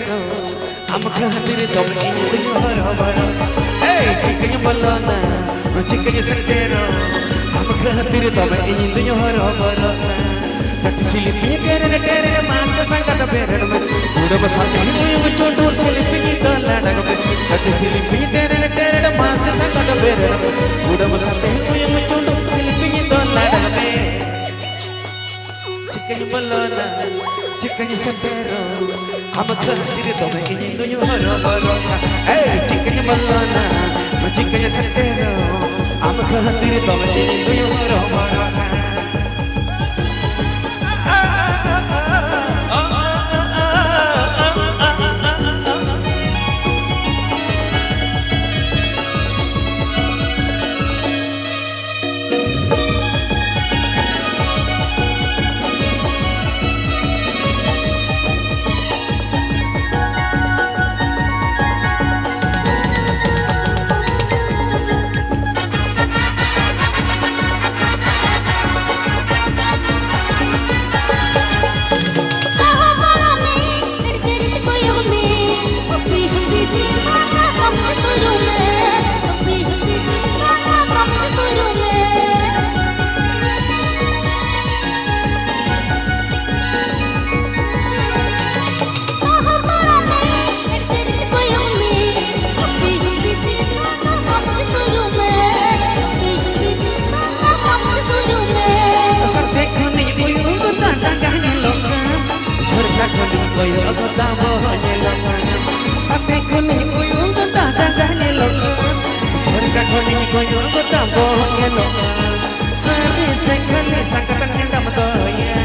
सटेरो हम खातिर तुम इंतजार बरो ए चिकन बलना चिकन सटेरो हम खातिर तुम इंतजार बरो सिलिपी तेरे तेरे मांस संगत बेरड़ में उड़ बसाते हैं चोटू सिलिपी तो लड़क में सिलिपी तेरे तेरे मांस संगत बेरड़ में उड़ बसाते हैं चोटू सिलिपी तो लड़क में चिकन बलना चिकन सटेरो हम खातिर तुम इंतजार बरो ए चिकन बलना चिकन सटेरो हम खातिर तुम इंतजार बरो koyo aku tamu nyelongan sampai kuning kuyung tentang dagah nyelongan mereka kuning koyo aku tamu nyelongan sari sekali sangkatan kita bedoya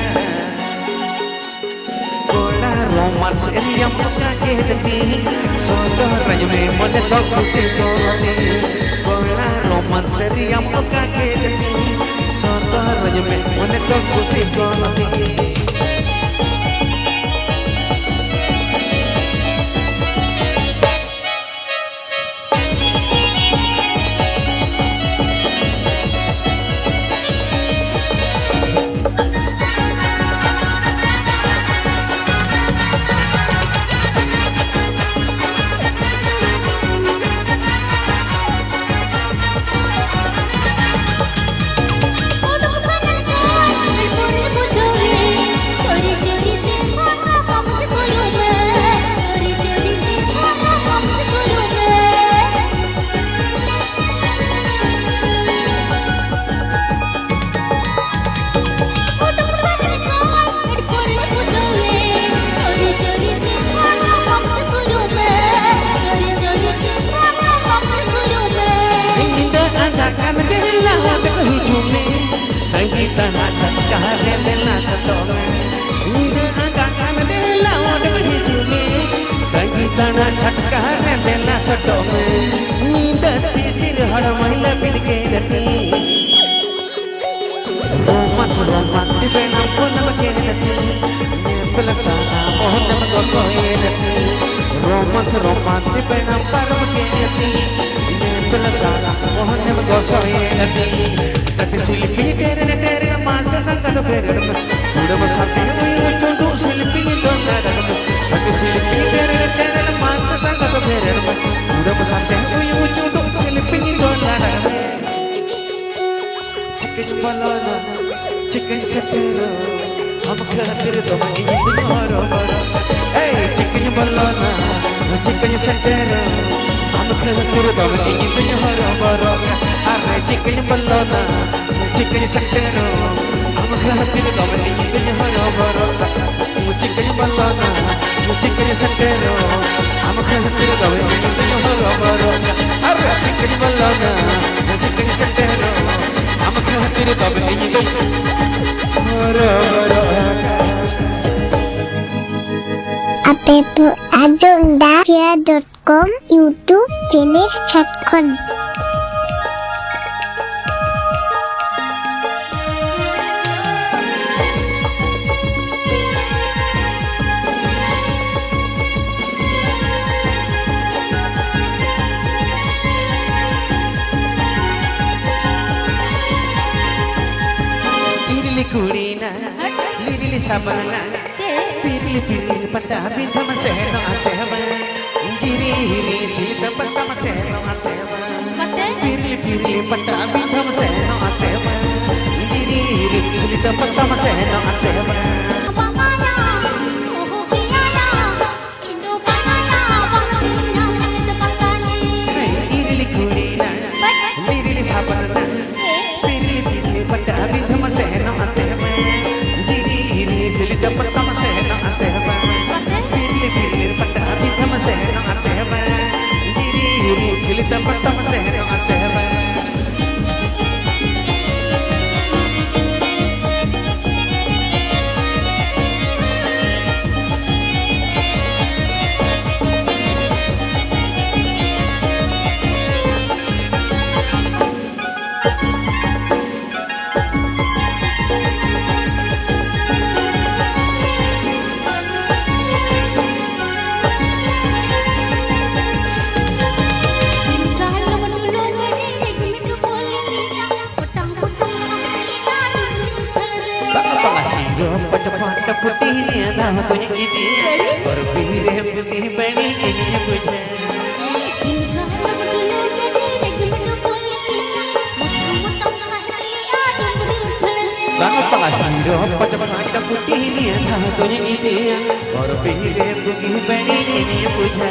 bola romans yang mengakhir hati saudaranya memang tak kusikoni bola romans yang mengakhir hati saudaranya memang tak kusikoni kita nak cakap dengan setongeng, ini agakkan dengan orang hijuni. Dan kita nak cakap dengan setongeng, ini sisir haram mahla pilih nanti. Romas romas di benang pun nama nanti, pelasana mohon nama kosoi nanti. Romas romas di benang param nanti, pelasana mohon nama kosoi nanti. Tapi silipin teरे teरे मांस संगत बेरड़ में उड़ बसाते हैं चोटू सिलिपी तो लड़क में tapi silipin teरे teरे मांस संगत बेरड़ में उड़ बसाते हैं चोटू सिलिपी तो लड़क में चिकन बलना चिकन सटेरो हम खातिर तुम इंतजार बरो ए चिकन बलना चिकन सटेरो हम खातिर तुम इंतजार बरो अरे चिकन बलना चिकन सटेरो हम खातिर तुम इंतजार बरो चिकन बलना चिकन सटेरो हम खातिर तुम इंतजार बरो अरे चिकन बलना चिकन सटेरो हम खातिर तुम इंतजार बरो apepuadonda.com YouTube channel chatcon Lili kurina, lili sabana, Pirli pirli pada bintang seno asema Jiri hiri silita pada seno asema Pirli pirli pada bintang seno asema Jiri hiri silita pada seno asema Irili kulina Lirili sabana Pirli pirli pada bintang seno asema Jiri hiri silita pada seno asema Pirli pirli pada bintang seno asema Jiri hiri silita pada seno asema pada putihnya dah punya ini berbeda putih bani ini punya Bangga hidup pada putihnya dah punya ini berbeda putih bani ini punya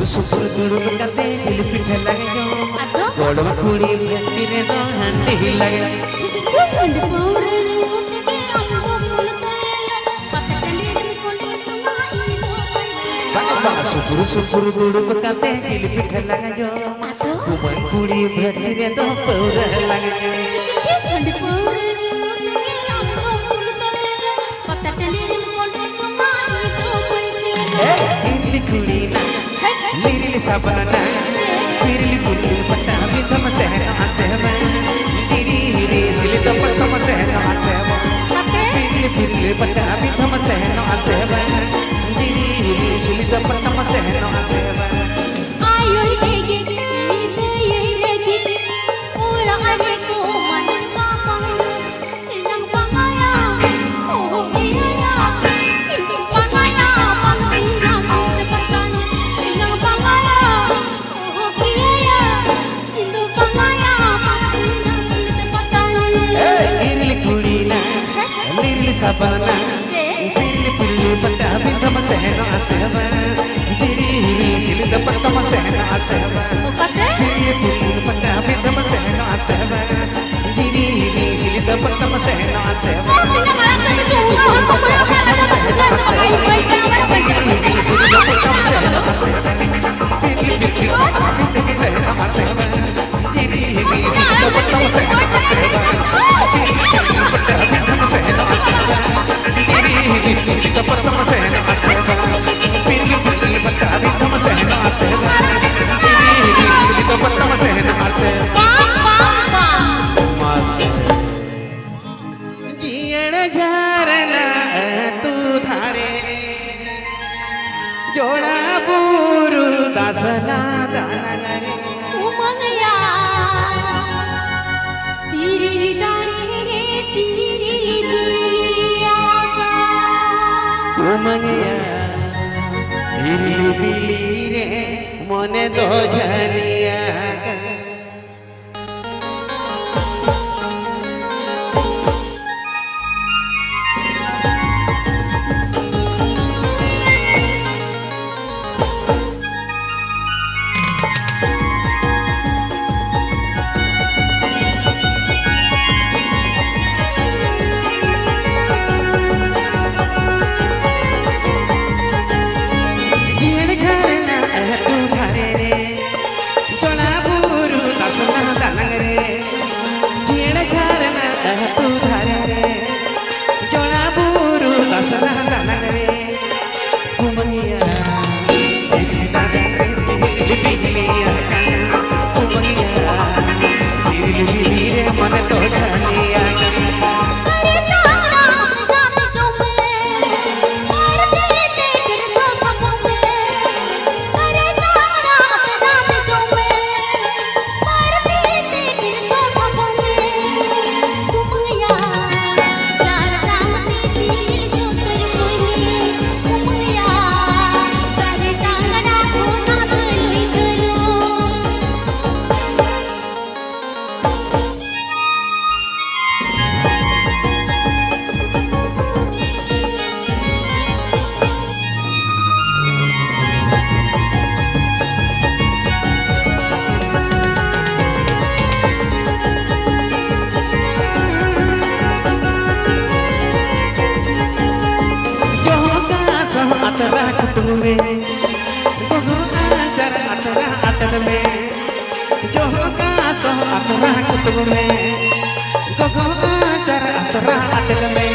Supur dulu kate hilpi lagi jo Godo kuri bhakti re do handi lagi Supur dulu kate hilpi lagi jo Kuman kuri bhakti re do paura lagi Irili kulina Lirili sabana Pirli pulli pada bintang seno asema Jiri hiri silita pada seno asema Pirli pirli pada bintang seno asema Jiri hiri silita pada seno asema Ayo lagi kita lagi ulang lagi ko man papa inang pangaya oh iya hindi pangaya pangpinang tepakan inang pangaya oh iya hindi pangaya pangpinang tepakan Irili kulina Lirili sabana Pirli pirli pada bintang seno asema Jiri hiri silita pada seno asema Pirli pirli pada bintang seno asema Jiri hiri silita pada seno asema जोड़ा बुरु दासना दानगरे उमंगया तीरी दारी रे तीरी बिलिया उमंगया हिरली बिली रे मने दो Jharia atura kutume gogo acara atura adelme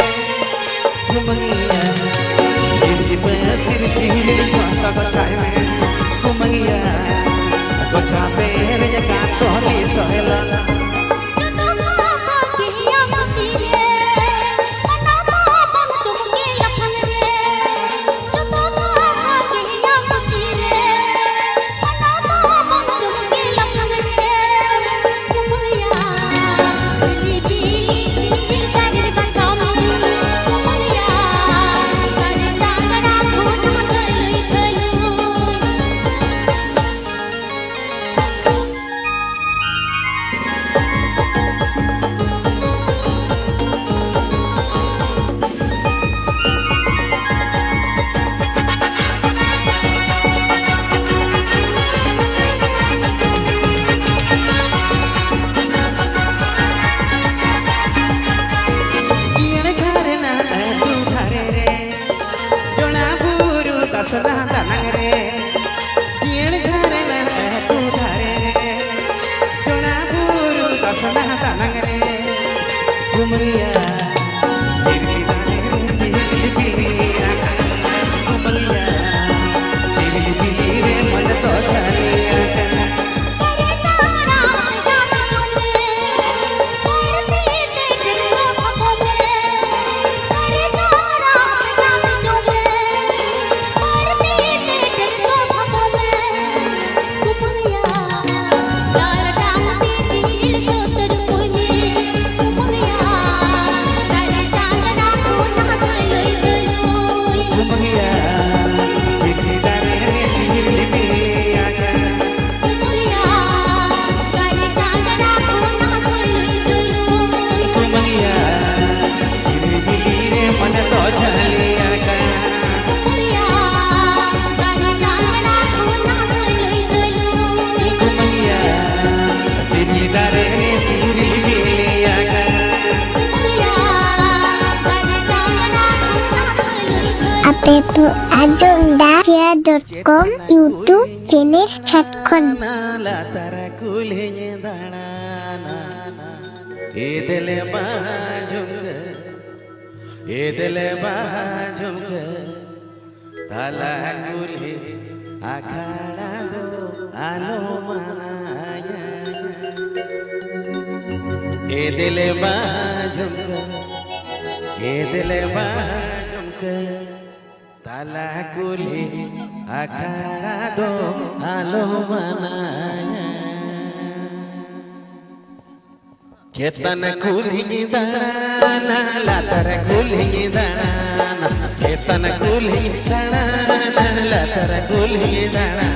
kumangia ini besir pilih cuaca kacai kumangia gocha pernya kasoli soela Sana danangre yen ghare na tu dhare jona buru sana danangre kumriya diri dane diri diri kumriya diri diri man to dhariya Apetoadonda.com YouTube jenis chatcon. Edele bajumk tala kulhe akhada do alo manaya edele bajumk tala kulhe akhada do alo manaya Chetan kulhi dana latar kulhi dana Chetan kulhi dana latar kulhi dana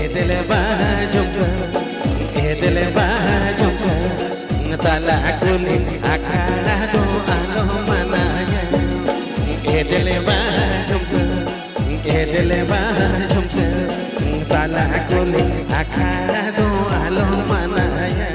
edele bajumk tala kulhi akhada do alo manaya edele bajumk tala kulhi akhada do alo manaya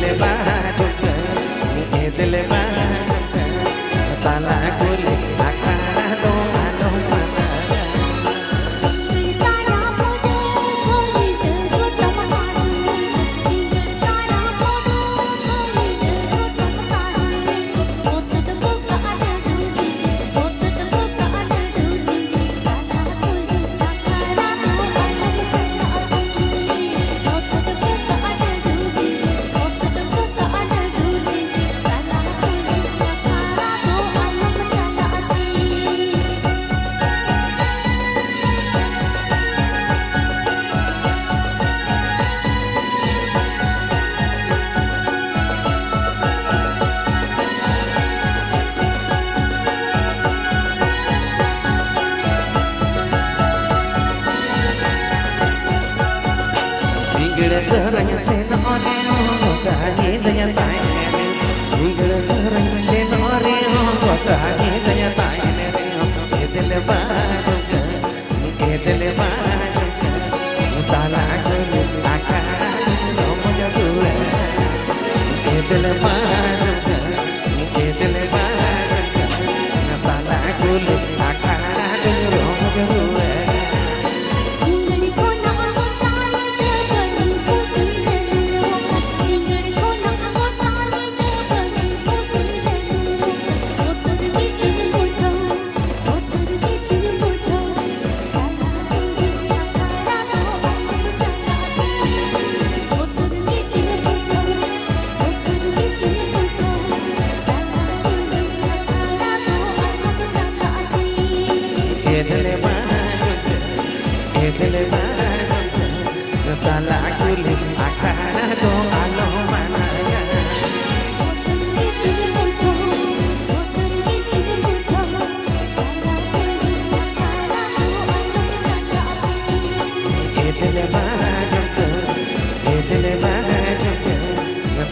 दिले बाजुक ये दिले बाजुक ताला कुली आखाना दो आलो माना तारा बोलो कोई तो तमतारू तारा बोलो कोई तो तमतारू ओत तो बोका अडूदी ओत तो बोका अडूदी तारा बोलो तारा बोलो ओत तो बोका अडूदी ओत तो बोका अडूदी तारा बोलो तारा दो आलम चलाती Singgir teranya senoreo Kaki daya taine Singgir teranya senoreo Kaki daya taine Edele bajuka Edele bajuka Tala kulu akara Nomo jadua Edele bajuka Edele bajuka Tala kulu akara Nomo jadua सिंगड़ को ना ताल दे बनी पुतली दे लो सिंगड़ को ना ताल दे बनी पुतली दे लो ओतर की दिल बुझो ओतर की दिल बुझो ताला कोई तारा दो आलम चलाती ओतर की दिल बुझो ओतर की दिल बुझो ताला कोई तारा दो आलम चलाती Edele bajuka Edele bajuka Tala kuli akara do alo manaya ओतर की दिल बुझो ओतर की दिल बुझो तारा कोई तारा दो आलम चलाती Edele bajuka Edele bajuka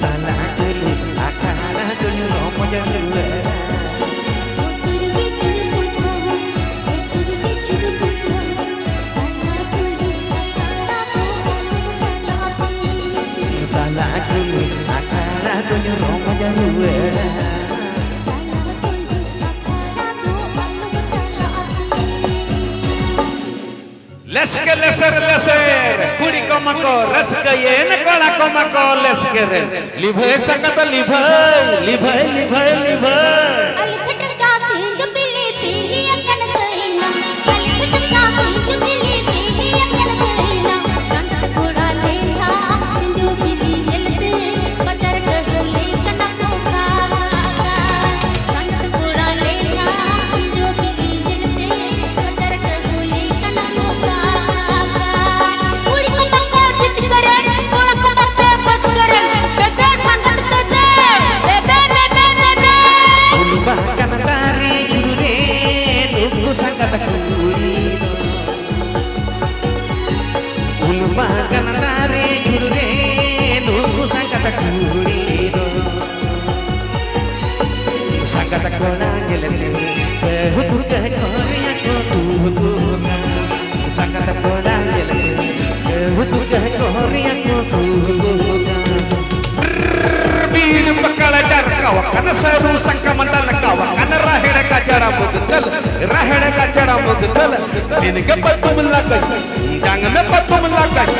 Tala kuli akara do nomo jadua ओतर की दिल बुझो ओतर की दिल बुझो तारा कोई तारा दो आलम चलाती Tala kuli akara do nomo jadua तारा कोई तारा दो आलम चलाती Lesker leser leser kuri komako raskayen kola komako lesker libhay sakata libhay अल छटका सिंज बिल्ली पीली अकन कहिना अल छटका सिंज बिल्ली पीली अकन कहिना कंत घोड़ा लेता सिंजू बिल्ली जलते बजर कहले कनको काका कंत घोड़ा लेता सिंजू बिल्ली जलते बजर कहले कनको काका उड़ी को बक्का चित करे थोड़ा को बक्के बस करे बेबे संगत ते बेबे Bahkan dari ure Nunggu sangat kuri Ulu bahkan dari ure Nunggu sangat kuri Sangat kona jelete Behutur ke korea ko tuhutuka Sangat kona jelete Behutur ke korea ko tuhutuka bir bakal jar kawakan seru sakamantal kawakan rahede kajara mudtal din gapatu melakai jangan patu melakai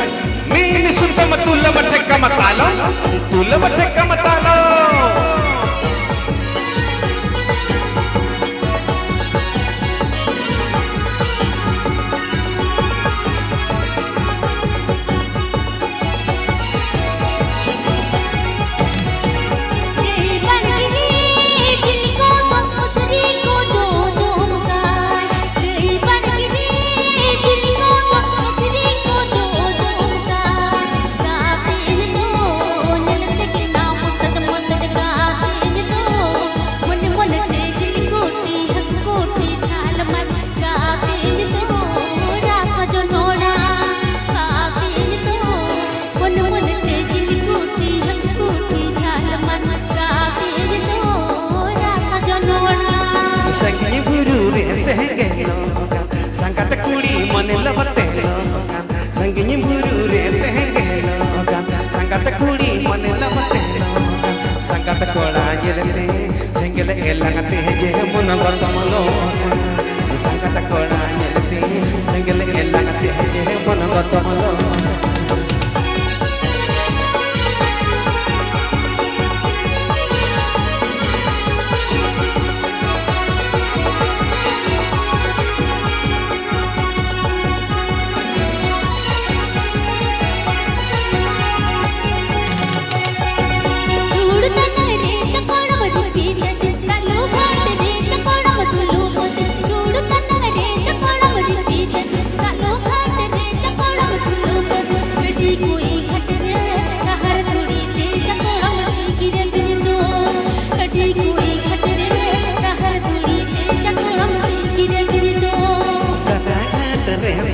mini sunta matulla batte kamatalo tulla batte kamatalo तेरी बनगी दिल को तो उसरी को जो झुमकाए तेरी बनगी दिल को तो उसरी को जो झुमकाए गाते हैं तो नलते के नाम संगत कोड़ा येरते सिंगल एलंगते जे मुन गतमलो संगत कोड़ा येरते सिंगल एलंगते जे मुन गतमलो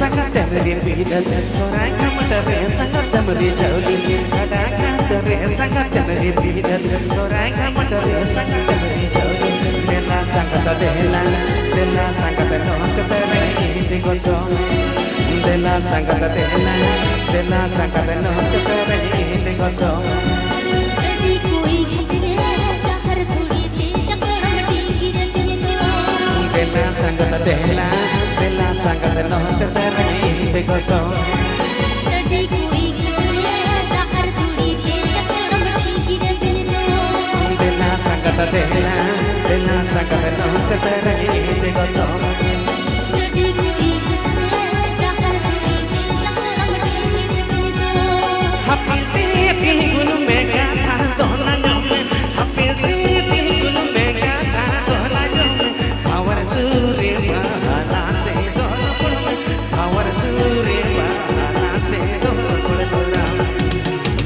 sangat dari bidan orang kamatare sangat dari jauhi kadang-kadang sangat dari bidan orang kamatare sangat dari jauhi dela sangat non tere ini gosong dela sangat non tere ini gosong कभी कोई घटरे कहर थोड़ी तेज करम टीकी रहती तो dela sangat non tere ini gosong कभी कोई घटरे कहर थोड़ी तेज करम टीकी रहती तो dela sangat non tere ini gosong कभी कोई घटरे कहर थोड़ी तेज करम टीकी रहती तो Hapisi tingul mega dona jome Hapisi tingul mega dona jome Power suri bahana se dona pulme Power suri bahana se dona pulme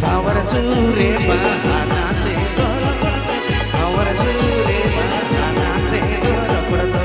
Power suri bahana se dona pulme Power suri bahana se dona pulme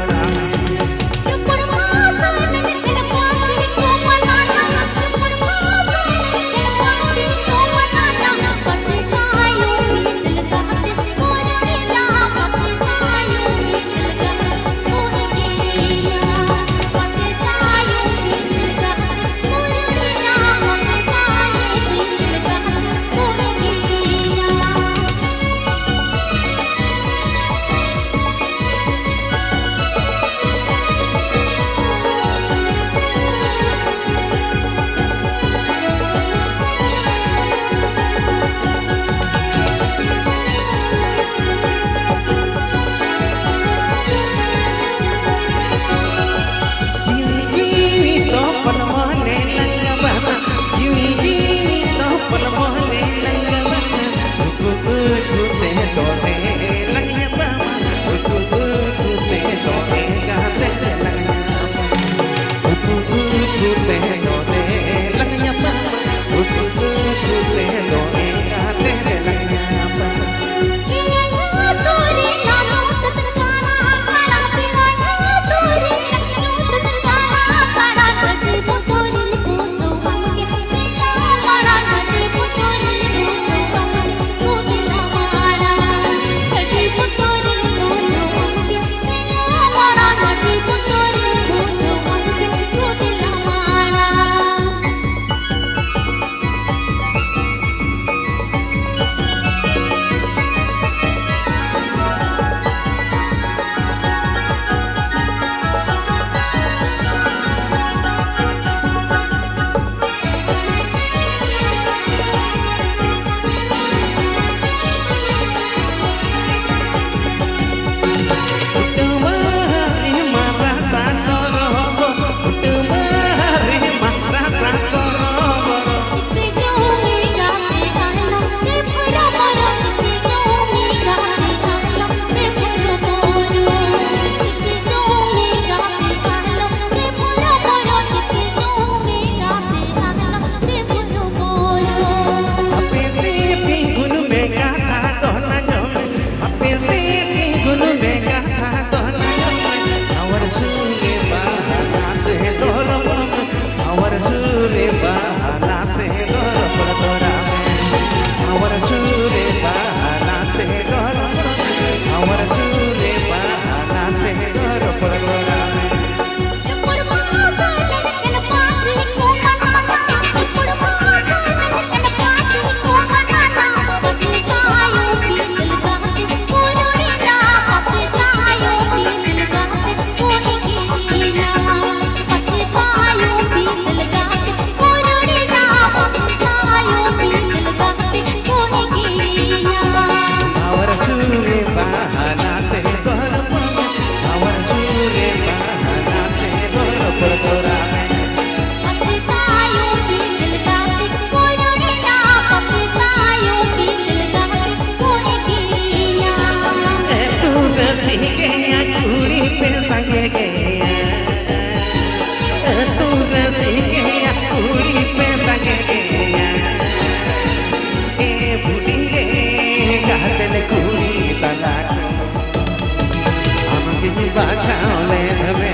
বাঁচাওলে ধবে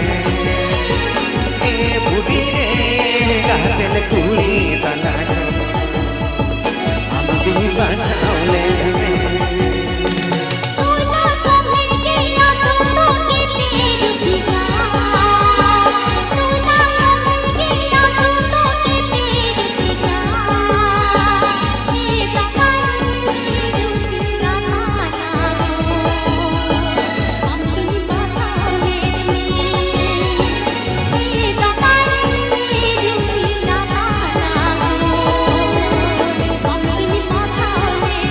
এ বুড়ি রে গাতেল কুড়ি তালা আমাকে বাঁচাওলে ধবে तूना तो मिलके या दोनों के पेड़ दिखा तूना तो मिलके या दोनों के पेड़ दिखा ये दफन रुचिया माना अपनी बातों में ये दफन रुचिया माना अपनी बातों में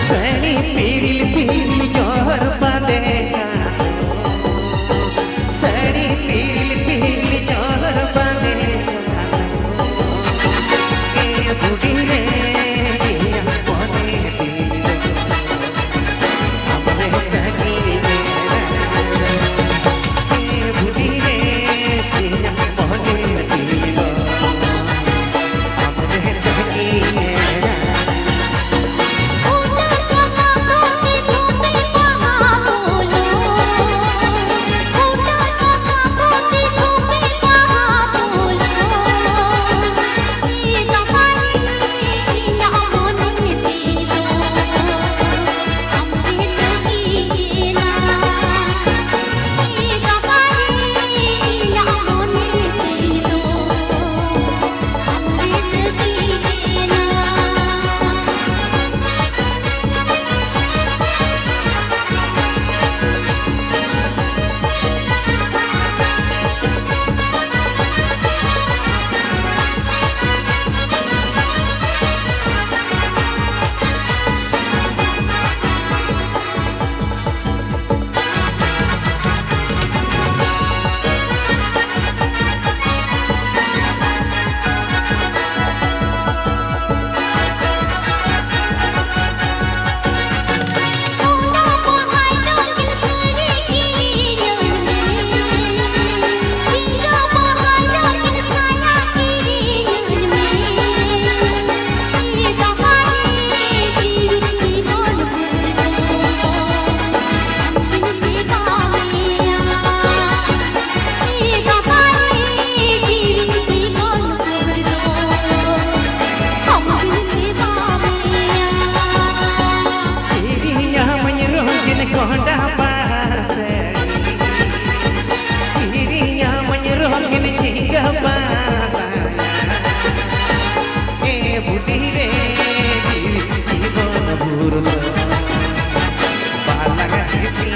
सैनी पीड़िल पीड़िल जोहर बादे सैनी पीड़िल पीड़िल जोहर बादे ए बुढ़ी रे बोले दिल हमरे कहीं ए बुढ़ी रे बोले दिल हमरे कहीं उन्ना सगा कोती धूपे पहा बोलो उन्ना सगा कोती धूपे पहा बोलो ये दफन या मन में दीदो हमरे तकी ना ये दफन या मन में दीदो हमरे तकी ना तूना बहाई डोंगिल सारे की जन में तीजा बहाई डोंगिल साया की जन में ये दफन जीवती बोल बोल दो हमसे बामिया ये दफन जीवती बोल बोल दो हमसे बामिया Iria menyeruhin konda pase Iria menyeruhin jika pasa budi re jivan burma Palaga hiti